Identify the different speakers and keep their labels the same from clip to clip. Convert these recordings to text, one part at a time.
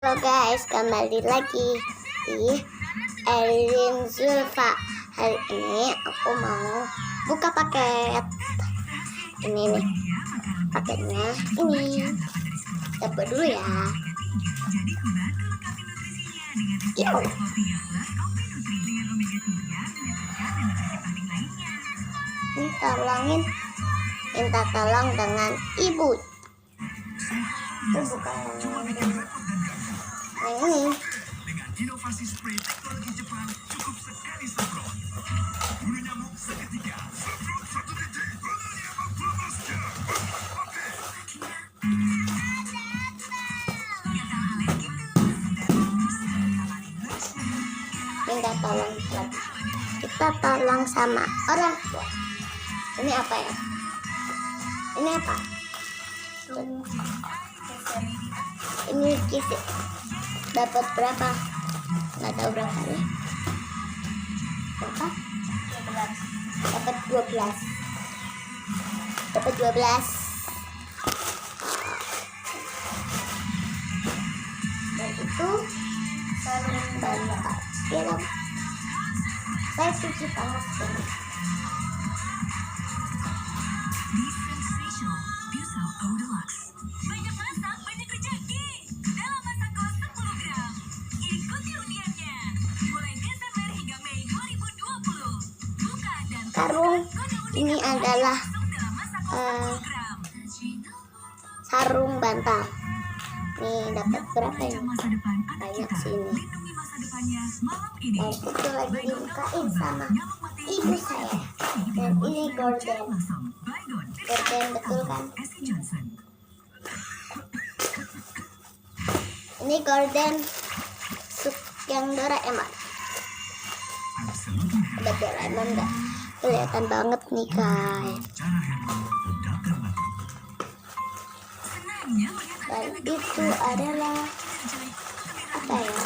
Speaker 1: Halo guys, kembali lagi di Erin Zulfa. Hari ini aku mau buka paket. Ini nih paketnya. Ini kita buka dulu ya. Yo. Ini minta tolong dengan ibu. Itu bukan yang ini.
Speaker 2: Inovasi spray teknologi Jepang cukup sekali semprot. Bulu nyamuk seketika. Semprot satu titik. Bulu nyamuk bebasnya.
Speaker 1: Minta tolong lagi. Kita tolong sama orang tua. Ini apa ya? Ini apa? Ini kisi. Dapat berapa? Nggak tahu berapa nih. Berapa? 12. Dapat 12. Dapat 12. Dan itu sarung bantal. Film. Saya cuci tangan sini.
Speaker 3: Banyak masak, banyak rezeki. Dalam Masako 10 gram. Ikuti undiannya. Mulai Desember hingga Mei 2020. Buka dan
Speaker 1: Sarung ini adalah sarung bantal. Nih dapat berapa ya? Banyak sini. Dan itu lagi dibukain sama ibu saya. Dan ini gorden. Gorden betul kan? Ini gorden sup yang Doraemon. Ada Doraemon nggak? Kelihatan banget nih guys. Dan itu adalah apa ya?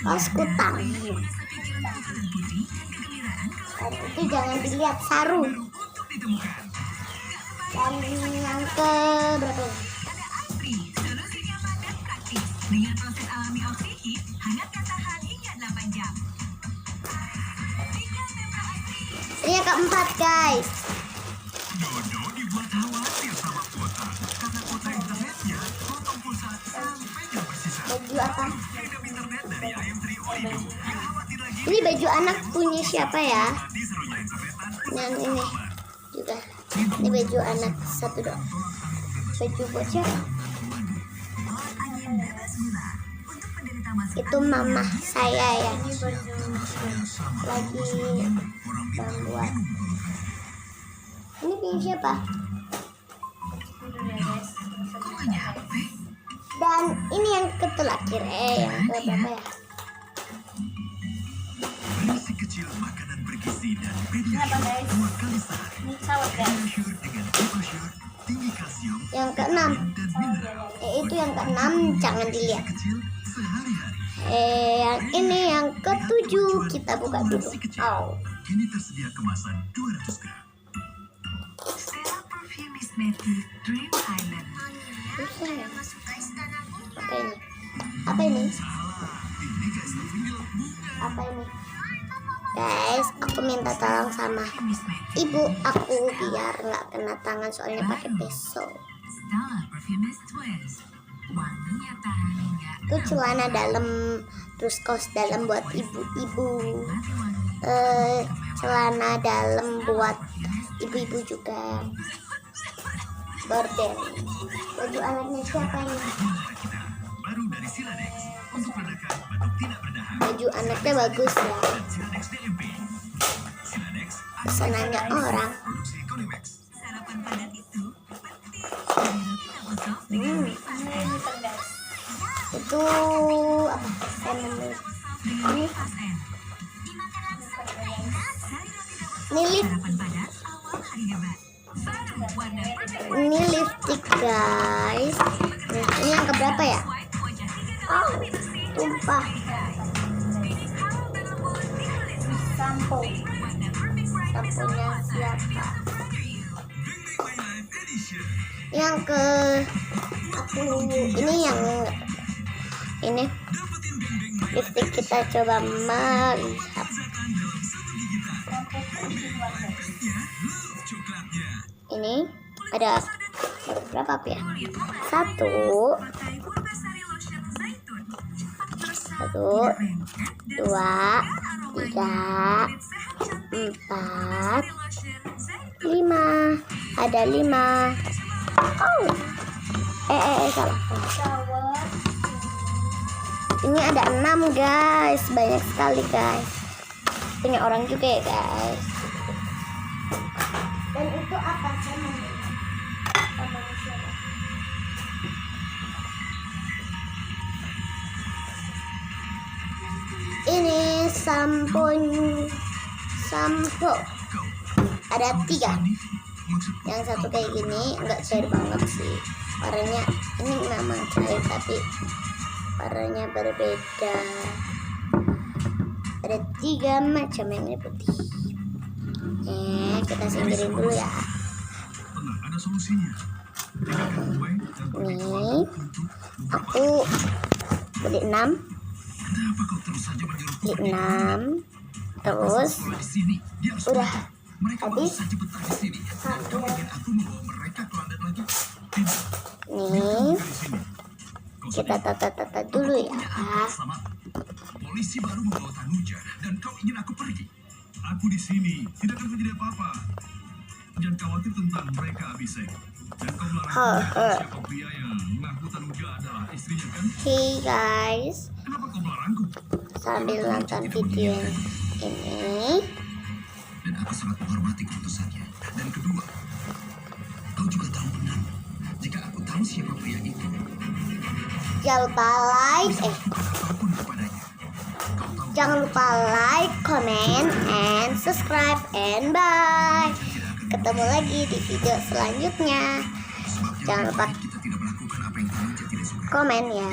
Speaker 1: Kaos kutang. Dan itu jangan dilihat sarung. Dan yang ke berapa?
Speaker 3: Dengan proses alami oksigen, hangatkan tahan hingga 8 jam.
Speaker 1: Ini yang keempat guys.
Speaker 2: Dodo dibuat khawatir sama kuota. Karena kuota internetnya potong pulsa sampai yang bersisa.
Speaker 1: Baju apa?
Speaker 2: Freedom internet dari IM3 Origo. Gak khawatir lagi.
Speaker 1: Ini baju anak punya siapa ya?
Speaker 2: Di serunya internetan.
Speaker 1: Yang ini juga. Ini baju anak satu dong. Baju buat siapa? Itu mama saya ya. Lagi membuat. Ini punya siapa? Dan ini yang keterakhir yang ke berapa ya?
Speaker 2: Berisi kecil makanan bergizi dan Pediasure 2 kali sehari. Pediasure dengan Supersure tinggi kalsium
Speaker 1: Yang keenam.
Speaker 2: dan mineral.
Speaker 1: Itu yang keenam, jangan dilihat.
Speaker 2: Kecil sehari-hari.
Speaker 1: Yang ini yang ketujuh, kita buka dulu.
Speaker 2: Si kecil.
Speaker 1: Oh.
Speaker 2: Kini tersedia kemasan 200 gram.
Speaker 3: Stella Perfume Cosmetic Dream Island.
Speaker 1: Susah ya. Apa ini? Apa ini?
Speaker 2: Salah, ini guys reveal.
Speaker 1: Apa ini? Guys, aku minta tolong sama ibu aku biar nggak kena tangan soalnya pakai pisau.
Speaker 3: Stella Perfume Twist. Wanginya tahan hingga
Speaker 1: Itu celana dalam, terus kaos dalam buat ibu-ibu. Celana dalam buat ibu-ibu juga. Gorden. Baju anaknya siapa ini?
Speaker 2: Baru dari Siladex untuk redakan batuk tidak berdahak.
Speaker 1: Baju anaknya bagus ya.
Speaker 2: Dan Siladex DMP. Siladex
Speaker 1: Pesanannya orang.
Speaker 2: produksi Konimax.
Speaker 3: sarapan padat itu penting. Jadi tidak kosong dengan Vipas N.
Speaker 1: Itu apa? Saya namanya. Ini ini lip,
Speaker 3: Sarapan padat awal hari hebat. Baru warna perfect
Speaker 1: ini lipstick guys. Nah, ini yang keberapa ya?
Speaker 3: white wajah 3
Speaker 1: Oh, tumpah. Sampo.
Speaker 3: warna perfect bright
Speaker 1: Samponya siapa?
Speaker 2: Bing Bing My Life Edition.
Speaker 1: Yang ke Ini yang ini lipstick kita coba melihat. Ini ada berapa ya? Satu, dua, tiga, empat, lima. Ada 5. Oh, salah. Ini ada 6 guys, banyak sekali guys. Punya orang juga ya guys. Dan itu apa sih? Ini sampo. Ada 3. Yang satu kayak gini, nggak cair banget sih. Warnanya ini memang cair tapi warnanya berbeda. Ada 3 macam yang ini putih. Kita singkirin dulu ya.
Speaker 2: Tenang, ada solusinya.
Speaker 1: Nih, aku beli 6.
Speaker 2: Kenapa kau terus saja menyuruhku
Speaker 1: Beli 6. Terus
Speaker 2: sekolah di sini? Dia harus
Speaker 1: udah
Speaker 2: mereka baru
Speaker 1: habis.
Speaker 2: saja betah di sini. Dan kau ingin aku membawa mereka ke London lagi? Tidak.
Speaker 1: Nih,
Speaker 2: Dari sini. Kau
Speaker 1: kita tata-tata dulu ya.
Speaker 2: sama. Polisi baru membawa Tanuja dan kau ingin aku pergi? Aku di sini tidak akan terjadi apa-apa. Jangan khawatir tentang mereka, Abisek. Dan kau melarangku siapa pria yang mengaku Tanuja adalah istrinya kan?
Speaker 1: Hey guys,
Speaker 2: Kenapa kau melarangku?
Speaker 1: sambil nonton video ini,
Speaker 2: Dan aku sangat menghormati keputusannya. Dan kedua, kau juga tahu benar jika aku tahu siapa pria itu,
Speaker 1: jangan lupa like,
Speaker 2: apapun kepadanya. Kau tahu
Speaker 1: jangan lupa like, comment, and subscribe, and bye. Ketemu lagi di video selanjutnya.
Speaker 2: sebabnya
Speaker 1: Jangan lupa
Speaker 2: kita tidak melakukan apa yang Tanuja tidak suka.
Speaker 1: komen ya.